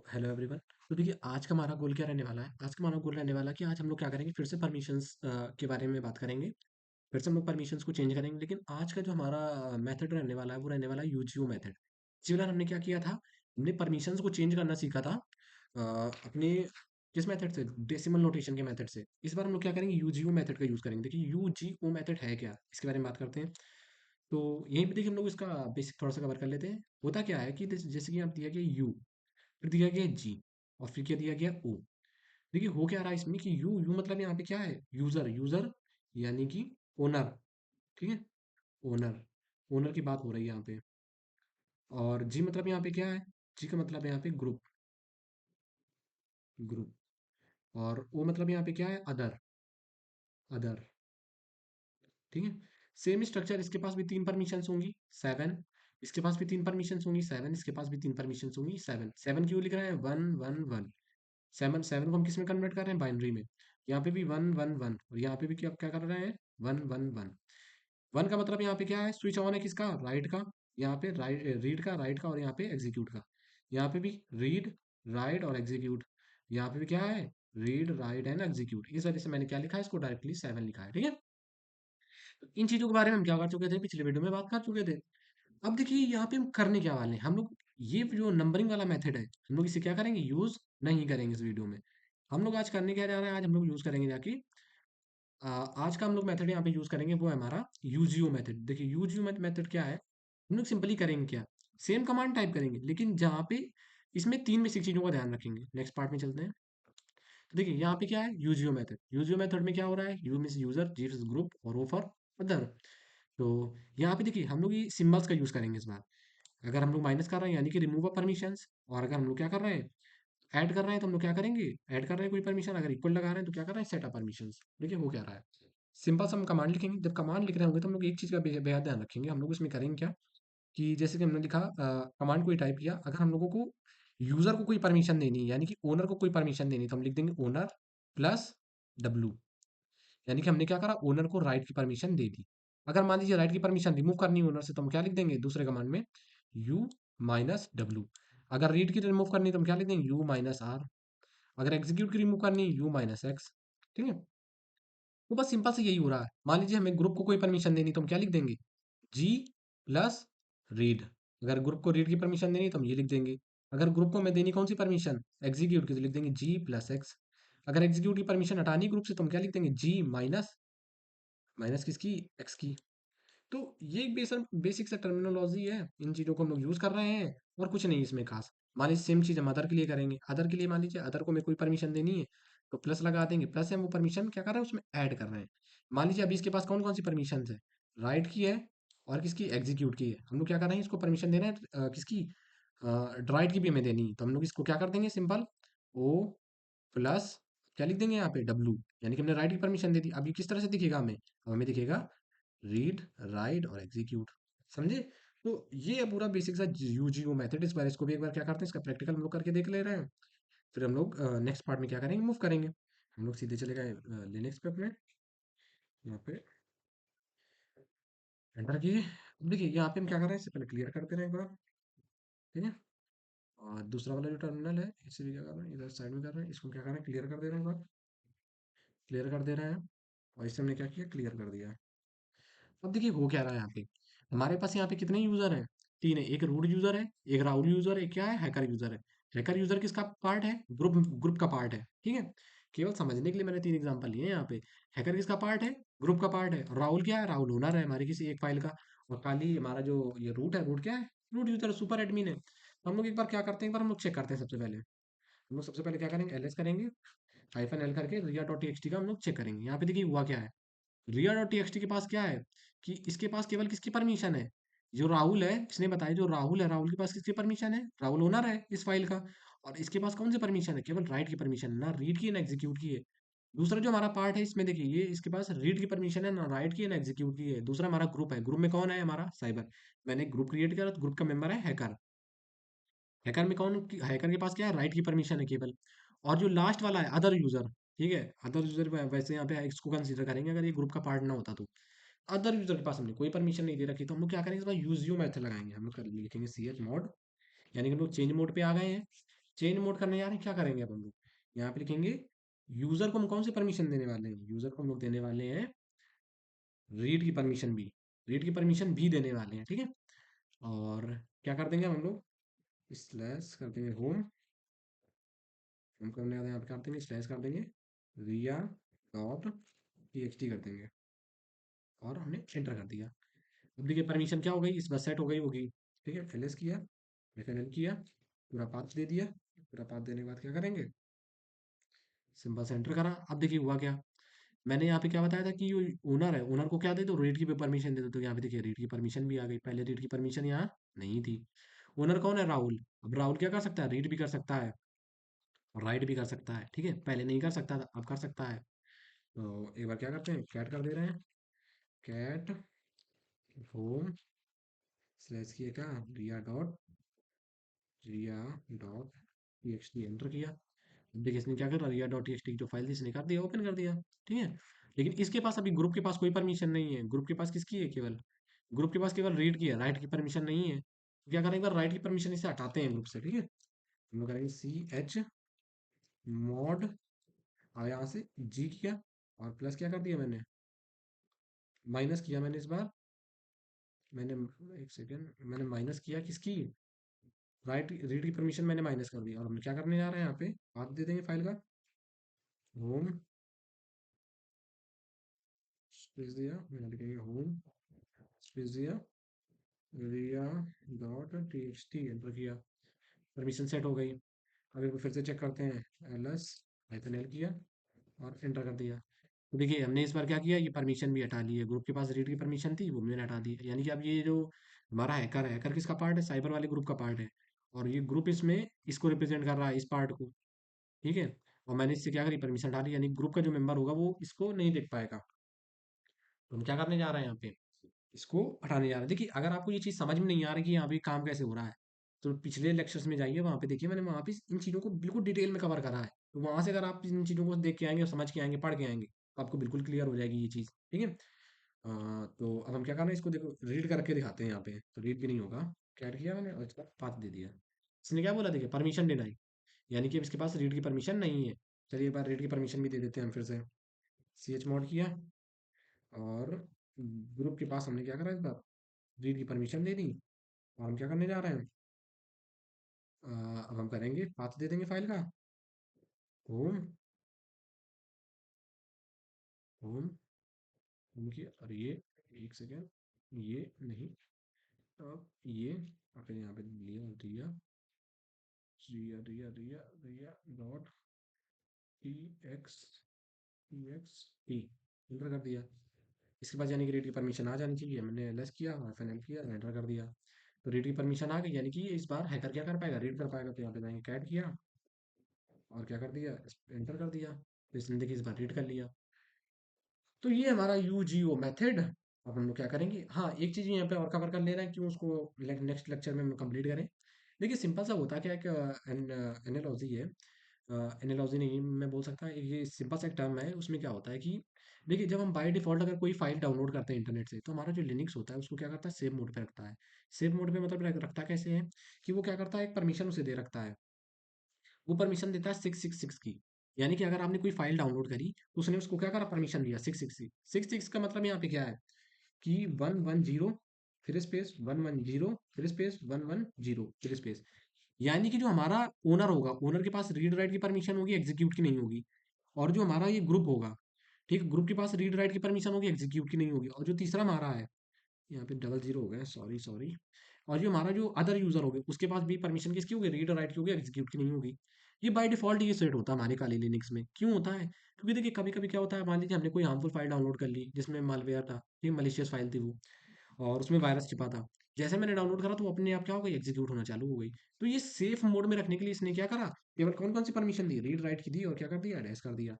Hello everyone. तो देखिए आज का हमारा गोल क्या रहने वाला है। आज का हमारा गोल रहने वाला है कि आज हम लोग क्या करेंगे, फिर से परमिशंस के बारे में बात करेंगे। फिर से हम लोग परमिशंस को चेंज करेंगे, लेकिन आज का जो हमारा मेथड रहने वाला है वो रहने वाला है यूजीओ मेथड। पिछली बार हमने क्या किया था, हमने परमिशंस को चेंज करना सीखा था अपने किस मेथड से, डेसिमल नोटेशन के मेथड से। इस बार हम लोग क्या करेंगे, यूजीओ मेथड का यूज करेंगे। देखिए यूजीओ मेथड है क्या, इसके बारे में बात करते हैं। तो यहीं पे देखिए हम लोग इसका बेसिक थोड़ा सा कवर कर लेते हैं। होता क्या है कि जैसे कि आप दिया गया यू, फिर दिया गया जी, और फिर क्या दिया गया ओ। देखिए हो क्या रहा है इसमें कि यू यू मतलब यहाँ पे क्या है, यूजर यूजर, यानी कि ओनर। ठीक है, ओनर, ओनर की बात हो रही है यहाँ पे। और जी मतलब यहाँ पे क्या है, जी का मतलब है यहाँ पे ग्रुप, ग्रुप। और ओ मतलब यहाँ पे क्या है, अदर, अदर। ठीक है, सेम स्ट्रक्चर, इसके पास भी तीन परमिशंस होंगी, सेवन। इसके पास भी तीन परमिशंस होंगी, सेवन। इसके पास भी तीन परमिशंस होंगी, सेवन। सेवन क्यों लिख रहे हैं, one one one. Seven, seven को हम किस में कन्वर्ट कर रहे हैं, बाइनरी में। यहाँ पे भी वन वन वन, और यहाँ पे भी क्या क्या कर रहे हैं, वन वन वन। वन का मतलब यहाँ पे क्या है, स्विच ऑन है किसका, राइट का। यहाँ पे राइट, रीड का, राइट का, और यहाँ पे एग्जीक्यूट का। यहाँ पे भी रीड, राइट और एग्जीक्यूट। यहाँ पे भी क्या है, रीड, राइट एंड एग्जीक्यूट। इस वजह से मैंने क्या लिखा है, इसको डायरेक्टली सेवन लिखा है। ठीक है, तो इन चीजों के बारे में हम क्या कर चुके थे, पिछले वीडियो में बात कर चुके थे। अब देखिए यहाँ पे हम करने क्या वाले हैं, हम लोग ये जो नंबरिंग वाला मेथड है, हम लोग इसे क्या करेंगे, यूज नहीं करेंगे इस वीडियो में। हम लोग आज करने क्या जा रहे हैं, आज हम लोग यूज करेंगे जाके आज का हम लोग मेथड यहाँ पे यूज करेंगे, वो है हमारा यूजीओ मेथड। देखिए यूजीओ मेथड क्या है, हम लोग सिंपली करेंगे क्या, सेम कमांड टाइप करेंगे, लेकिन जहाँ पे इसमें तीन बेसिक चीजों का ध्यान रखेंगे। नेक्स्ट पार्ट में चलते हैं। तो देखिए यहाँ पे क्या है, यूजीओ मेथड। यूजीओ मेथड में क्या हो रहा है, U means user, G means group, और ओ फॉर अदर। तो यहाँ पे देखिए हम लोग ये सिम्बल्स का यूज करेंगे इस बार। अगर हम लोग माइनस कर रहे हैं यानी कि रिमूव अ परमिशंस, और अगर हम लोग क्या कर रहे हैं, ऐड कर रहे हैं, तो हम लोग क्या करेंगे, ऐड कर रहे हैं कोई परमिशन, अगर इक्वल लगा रहे हैं तो क्या कर रहे हैं, सेट अप परमिशंस। देखिए हो क्या रहा है, सिंपल सा हम कमांड लिखेंगे। जब कमांड लिख रहे होंगे तो हम लोग एक चीज का बेहद ध्यान रखेंगे। हम लोग इसमें करेंगे क्या, कि जैसे कि हमने लिखा कमांड को टाइप किया, अगर हम लोगों को यूजर को कोई परमिशन देनी है, यानी कि ओनर को कोई परमिशन देनी है, तो हम लिख देंगे ओनर प्लस डब्लू। यानी कि हमने क्या करा, ओनर को राइट की परमिशन दे दी। अगर मान लीजिए राइट की परमिशन रिमूव करनी है ओनर से, तो हम क्या लिख देंगे दूसरे कमांड में, यू माइनस डब्लू। अगर रीड की रिमूव करनी है तो हम क्या लिख देंगे, यू माइनस आर। अगर एग्जीक्यूट की रिमूव करनी है, यू माइनस एक्स। ठीक है, तो बस सिंपल से यही हो रहा है। मान लीजिए हमें ग्रुप को कोई परमिशन देनी, तो हम क्या लिख देंगे, जी प्लस रीड। अगर ग्रुप को रीड की परमिशन देनी तो हम ये लिख देंगे। अगर ग्रुप को हमें देनी कौन सी परमिशन, एग्जीक्यूट की, तो लिख देंगे जी प्लस एक्स। अगर एग्जीक्यूट की परमिशन हटानी ग्रुप से, तो हम क्या लिख देंगे, जी माइनस, माइनस किसकी, एक्स की। तो ये एक बेसिक सा टर्मिनोलॉजी है, इन चीज़ों को हम लोग यूज़ कर रहे हैं, और कुछ नहीं इसमें खास। मान लीजिए सेम चीज़ हम अदर के लिए करेंगे। अदर के लिए मान लीजिए अदर को हमें कोई परमिशन देनी है, तो प्लस लगा देंगे। प्लस से हम वो परमिशन क्या कर रहे हैं, उसमें ऐड कर रहे हैं। मान लीजिए अभी इसके पास कौन कौन सी परमिशन है, राइट की है, और किसकी, एग्जीक्यूट की है। हम लोग क्या कर रहे हैं, इसको परमिशन दे रहे हैं किसकी, राइट की भी हमें देनी है, तो हम लोग इसको क्या कर देंगे, सिंपल ओ प्लस क्या लिख देंगे यहाँ पे, डब्लू। यानी कि हमने राइट की परमिशन दे दी। अब ये किस तरह से दिखेगा हमें, अब हमें दिखेगा रीड, राइट और एग्जीक्यूट। समझे। तो ये है पूरा बेसिक सा यूजीओ मेथड। इस बार इसको भी एक बार क्या करते हैं, इसका प्रैक्टिकल हम लोग करके देख ले रहे हैं। फिर हम लोग नेक्स्ट पार्ट में क्या करेंगे, मूव करेंगे। हम लोग सीधे चले गए लिनक्स पे अपने, यहाँ पे एंटर किए। अब देखिए यहाँ पे हम क्या कर रहे हैं, इससे पहले क्लियर करते रहे एक बार। ठीक है, और दूसरा वाला जो टर्मिनल है, इसे भी क्या कर रहे हैं, इधर साइड में कर रहे हैं, इसको क्या कर रहे हैं, क्लियर कर दे रहे हैं एक बार, क्लियर कर दे रहे हैं। और इससे हमने क्या किया, क्लियर कर दिया। अब देखिए हो क्या रहा है यहाँ पे, हमारे पास यहाँ पे कितने यूजर हैं, तीन है। एक रूट यूजर है, एक राहुल यूजर है, एक क्या है, हैकर यूजर है। हैकर यूजर किसका पार्ट है, ग्रुप, ग्रुप का पार्ट है। ठीक है, केवल समझने के लिए मैंने तीन एग्जांपल लिए हैं यहाँ पे। हैकर किसका पार्ट है, ग्रुप का पार्ट है। और राहुल क्या है, राहुल ओनर है हमारी किसी एक फाइल का। और खाली हमारा जो ये रूट है, रूट क्या है, रूट यूजर सुपर एडमिन है। तो हम लोग एक बार क्या करते हैं, एक बार हम लोग चेक करते हैं। सबसे पहले हम लोग सबसे पहले क्या करेंगे, एलएस करेंगे, हाइफन एल करके रिया डॉट टी का हम लोग चेक करेंगे। यहाँ पे देखिए हुआ क्या है, रिया डॉट टीएक्सटी के पास क्या है, कि इसके पास केवल किसकी परमिशन है, जो राहुल है, इसने बताया जो राहुल है, राहुल के पास किसकी परमिशन है, राहुल ओनर है इस फाइल का। और इसके पास कौन सी परमिशन है, केवल राइट की परमिशन, ना रीड की है ना एग्जीक्यूट की है। दूसरा जो हमारा पार्ट है इसमें देखिए, ये इसके पास रीड की परमिशन है, ना राइट की है ना एग्जीक्यूट की है। दूसरा हमारा ग्रुप है, ग्रुप में कौन है, हमारा साइबर। मैंने ग्रुप क्रिएट किया, तो ग्रुप का मेंबर है हैकर। हैकर में कौन, हैकर के पास क्या है, राइट की परमिशन है केवल। और जो लास्ट वाला है अदर यूजर, ठीक है, अदर यूजर वैसे यहाँ पे इसको कंसीडर करेंगे अगर ये ग्रुप का पार्ट ना होता तो। अदर यूजर के पास हमने कोई परमिशन नहीं दे रखी, तो हम लोग क्या करेंगे, इस बार यूज यू मेथड लगाएंगे। हम लोग लिखेंगे सी एच मॉड, यानी कि हम लोग चेंज मोड पे आ गए हैं। चेंज मोड करने जा रहे हैं, क्या करेंगे अब हम लोग यहाँ पे लिखेंगे यूजर को हम कौन सी परमिशन देने वाले हैं, यूजर को हम लोग देने वाले हैं रीड की परमिशन भी, रीड की परमिशन भी देने वाले हैं, ठीक है। और क्या कर देंगे हम लोग, स्लैश कर देंगे होम, हम करने वाले हैं यहाँ पे कर देंगे स्लैश कर देंगे रिया डॉट टीएक्सटी कर देंगे और हमने एंटर कर दिया। अब देखिए परमिशन क्या हो गई, इस बस सेट हो गई होगी, ठीक है। एलएस किया, एफएनएल किया, पूरा पाथ दे दिया, पूरा पाथ देने के बाद क्या करेंगे, सिंपल से एंटर करा। अब देखिए हुआ क्या, मैंने यहाँ पे क्या बताया था कि ये ओनर है, ओनर को क्या दे दो, रीड की परमिशन दे दो, तो यहाँ पे देखिए रीड की परमिशन भी आ गई, पहले रीड की परमिशन यहाँ नहीं थी। ओनर कौन है, राहुल। अब राहुल क्या कर सकता है, रीड भी कर सकता है और राइट भी कर सकता है, ठीक है। पहले नहीं कर सकता था, अब कर सकता है। तो एक बार क्या करते हैं, कैट कर दे रहे हैं, कैट होम स्लैश किए क्या, रिया डॉट टीएक्सटी एंटर किया। अब देखिए इसने क्या करा, रिया डॉट टीएक्सटी की जो फाइल थी इसने कर दिया, ओपन कर दिया, ठीक है। लेकिन इसके पास अभी ग्रुप के पास कोई परमिशन नहीं है, ग्रुप के पास किसकी है, केवल ग्रुप के पास केवल रीड की है, राइट की परमिशन नहीं है। तो क्या करें, एक बार राइट की परमिशन इसे हटाते हैं ग्रुप से, ठीक है। हम लोग करेंगे सी एच मॉड, और यहाँ से जी किया और प्लस क्या कर दिया मैंने, माइनस किया मैंने इस बार, मैंने एक सेकेंड, मैंने माइनस किया किसकी, राइट रीड की परमिशन मैंने माइनस कर दिया। और हम क्या करने जा रहे हैं यहाँ पे, पाथ दे देंगे फाइल का, होम स्पेस दिया, मैंने लिखेंगे होम स्पेस दिया Riya dot T X T enter किया, परमिशन सेट हो गई। अब एक बार फिर से चेक करते हैं, एल एस हाइफन एल किया और एंटर कर दिया। तो देखिए हमने इस बार क्या किया, ये परमिशन भी हटा ली है, ग्रुप के पास रीड की परमिशन थी वो भी मैंने हटा दी है। यानी कि अब ये जो हमारा हैकर है, हैकर किसका पार्ट है, साइबर वाले ग्रुप का पार्ट है। और ये ग्रुप इसमें इसको रिप्रेजेंट कर रहा है, इस पार्ट को, ठीक है। और मैंने इससे क्या करी, परमिशन डाली, यानी ग्रुप का जो मेंबर होगा वो इसको नहीं देख पाएगा। तो हम क्या करने जा रहे हैं यहाँ पे, इसको हटाने जा रहे हैं। देखिए अगर आपको ये चीज़ समझ में नहीं आ रही कि यहाँ पे काम कैसे हो रहा है, तो पिछले लेक्चर्स में जाइए, वहाँ पे देखिए मैंने वहाँ पे इन चीज़ों को बिल्कुल डिटेल में कवर करा है। तो वहाँ से अगर आप इन चीज़ों को देख के आएंगे और समझ के आएंगे, पढ़ के आएंगे, तो आपको बिल्कुल क्लियर हो जाएगी ये चीज़, ठीक है। तो अब हम क्या करना है, इसको देखो रीड करके दिखाते हैं यहाँ पे, तो रीड भी नहीं होगा, कैट किया मैंने और इसका पाथ दे दिया। इसने क्या बोला, देखिए परमिशन डिनाई, यानी कि अब इसके पास रीड की परमिशन नहीं है। चलिए एक बार रीड की परमिशन भी दे देते हैं हम फिर से, सी एच मॉड किया और ग्रुप के पास हमने क्या करा, इस बार रीड की परमिशन दे दी। और हम क्या करने जा रहे हैं, अब हम करेंगे पाथ दे देंगे फाइल का, होम होम होम की, और ये एक सेकेंड ये नहीं, अब ये, और फिर यहाँ पे लिया Riya Riya Riya Riya Riya dot T X T X T enter कर दिया। इसके बाद यानी कि रीड की परमिशन आ जानी चाहिए, मैंने एलएस किया और फाइनल किया एंटर कर दिया। तो रीड की परमिशन आ गई, यानी कि इस बार हैकर क्या कर पाएगा, रीड कर पाएगा। तो यहाँ पे जाएंगे कैट किया और क्या कर दिया, एंटर कर दिया, तो इसने देखिए इस बार रीड कर लिया। तो ये हमारा यूजीओ मेथड। अब हम लोग क्या करेंगे, हाँ एक चीज़ यहाँ पे और कवर कर ले रहे हैं, क्यों उसको नेक्स्ट लेक्चर में हम कंप्लीट करें। देखिए सिंपल सा होता क्या है कि एनालॉजी है, एनालॉजी नहीं मैं बोल सकता, ये सिंपल सा एक टर्म है। उसमें क्या होता है कि देखिए जब हम बाय डिफ़ॉल्ट अगर कोई फाइल डाउनलोड करते हैं इंटरनेट से, तो हमारा जो लिनक्स होता है उसको क्या करता है, सेव मोड पे रखता है। सेव मोड पे मतलब रखता कैसे है कि वो क्या करता है, एक परमिशन उसे दे रखता है, वो परमिशन देता है 666 की। यानी कि अगर आपने कोई फाइल डाउनलोड करी तो उसने उसको क्या करा, परमिशन दिया 666 की। 666 का मतलब यहाँ पे क्या है कि 110 फिर स्पेस 110 फिर स्पेस 110 फिर स्पेस। यानी कि जो हमारा ओनर होगा, ओनर के पास रीड राइट की परमिशन होगी, एग्जीक्यूट की नहीं होगी। और जो हमारा ये ग्रुप होगा, ठीक, ग्रुप के पास रीड राइट की परमिशन होगी, एग्जीक्यूट की नहीं होगी। और जो तीसरा हमारा है, यहाँ पे डबल जीरो हो गया, सॉरी सॉरी। और जो हमारा जो अदर यूजर होगे उसके पास भी परमिशन किसकी होगी, रीड और राइट की होगी, एग्जीक्यूट की नहीं होगी। ये बाय डिफॉल्ट ये सेट होता है हमारे काली लिनक्स में। क्यों होता है, क्योंकि देखिए कभी कभी क्या होता है, मान लीजिए हमने कोई हार्मफुल फाइल डाउनलोड कर ली जिसमें मालवेयर था, ये मलिशियस फाइल थी वो, और उसमें वायरस छिपा था। जैसे मैंने डाउनलोड करा तो वो अपने आप क्या हो गई, एग्जीक्यूट होना चालू हो गई। तो ये सेफ मोड में रखने के लिए इसने क्या करा, केवल कौन कौन सी परमिशन दी, रीड राइट की दी और क्या कर दिया, डैश कर दिया।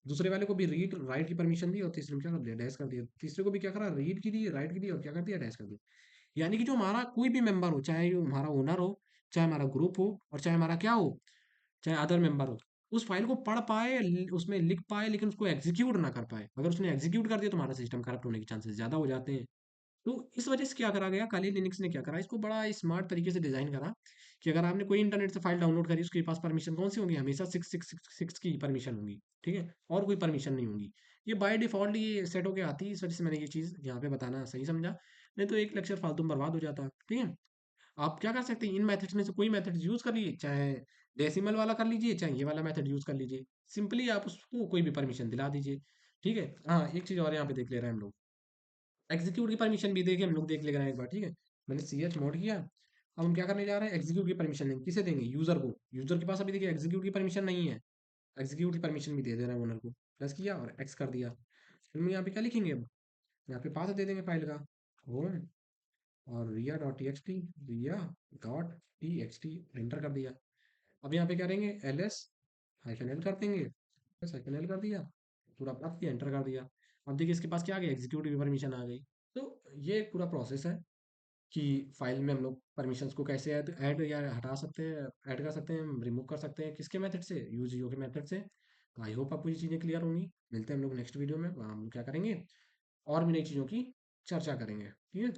दूसरे वाले को भी रीड राइट की परमिशन दी और तीसरे में क्या कर दिया, डैश कर दिया। तीसरे को भी क्या करा, रीड की दी, राइट की दी और क्या कर दिया, डैश कर दिया। यानी कि जो हमारा कोई भी मेंबर हो, चाहे जो हमारा ओनर हो, चाहे हमारा ग्रुप हो, और चाहे हमारा क्या हो, चाहे अदर मेंबर हो, उस फाइल को पढ़ पाए, उसमें लिख पाए, लेकिन उसको एग्जीक्यूट ना कर पाए। अगर उसने एग्जीक्यूट कर दिया तो हमारा सिस्टम करप्ट होने के चांसेस ज़्यादा हो जाते हैं। तो इस वजह से क्या करा गया, काली लिनक्स ने क्या करा, इसको बड़ा स्मार्ट तरीके से डिजाइन करा कि अगर आपने कोई इंटरनेट से फाइल डाउनलोड करी, उसके पास परमिशन कौन सी होंगी, हमेशा 666 की परमिशन होंगी। ठीक है, और कोई परमिशन नहीं होंगी। ये बाय डिफॉल्ट ये सेट होके आती है, इस वजह से मैंने ये चीज़ यहाँ पे बताना सही समझा, नहीं तो एक लेक्चर फालतू में बर्बाद हो जाता। ठीक है, आप क्या कर सकते हैं, इन मेथड्स में से कोई मेथड यूज कर लीजिए, चाहे डेसिमल वाला कर लीजिए, चाहे ये वाला मेथड यूज कर लीजिए। सिंपली आप उसको कोई भी परमिशन दिला दीजिए। ठीक है, हाँ एक चीज़ और यहाँ पे देख ले रहे हैं हम लोग, एग्जीक्यूट की परमिशन भी देके हम लोग देख ले रहे हैं एक बार। ठीक है, मैंने सी एच मोड किया, अब हम क्या करने जा रहे हैं, एग्जीक्यूट की परमिशन देंगे, किसे देंगे, यूजर को। यूजर के पास अभी देखिए एग्जीक्यूट की परमिशन नहीं है, एग्जीक्यूट की परमिशन भी दे देना है ओनर को। प्रेस किया और एक्स कर दिया। फिर हम यहाँ पे क्या लिखेंगे, अब यहाँ पे पास दे देंगे फाइल का, होम, और Riya dot T X T, Riya dot T X T, enter कर दिया। अब यहाँ पे क्या करेंगे, एल एस हाइफन एल कर देंगे, बस हाइफन एल कर दिया, पूरा पास दिया, एंटर कर दिया। अब देखिए इसके पास क्या आ गया, एग्जीक्यूट की परमिशन आ गई। तो ये एक पूरा प्रोसेस है कि फाइल में हम लोग परमिशंस को कैसे ऐड या हटा सकते हैं, ऐड कर सकते हैं, रिमूव कर सकते हैं, किसके मेथड से, यूज के मेथड से। तो आई होप आपको ये चीज़ें क्लियर होंगी। मिलते हैं हम लोग नेक्स्ट वीडियो में, वहाँ हम क्या करेंगे, और भी नई चीज़ों की चर्चा करेंगे। ठीक है।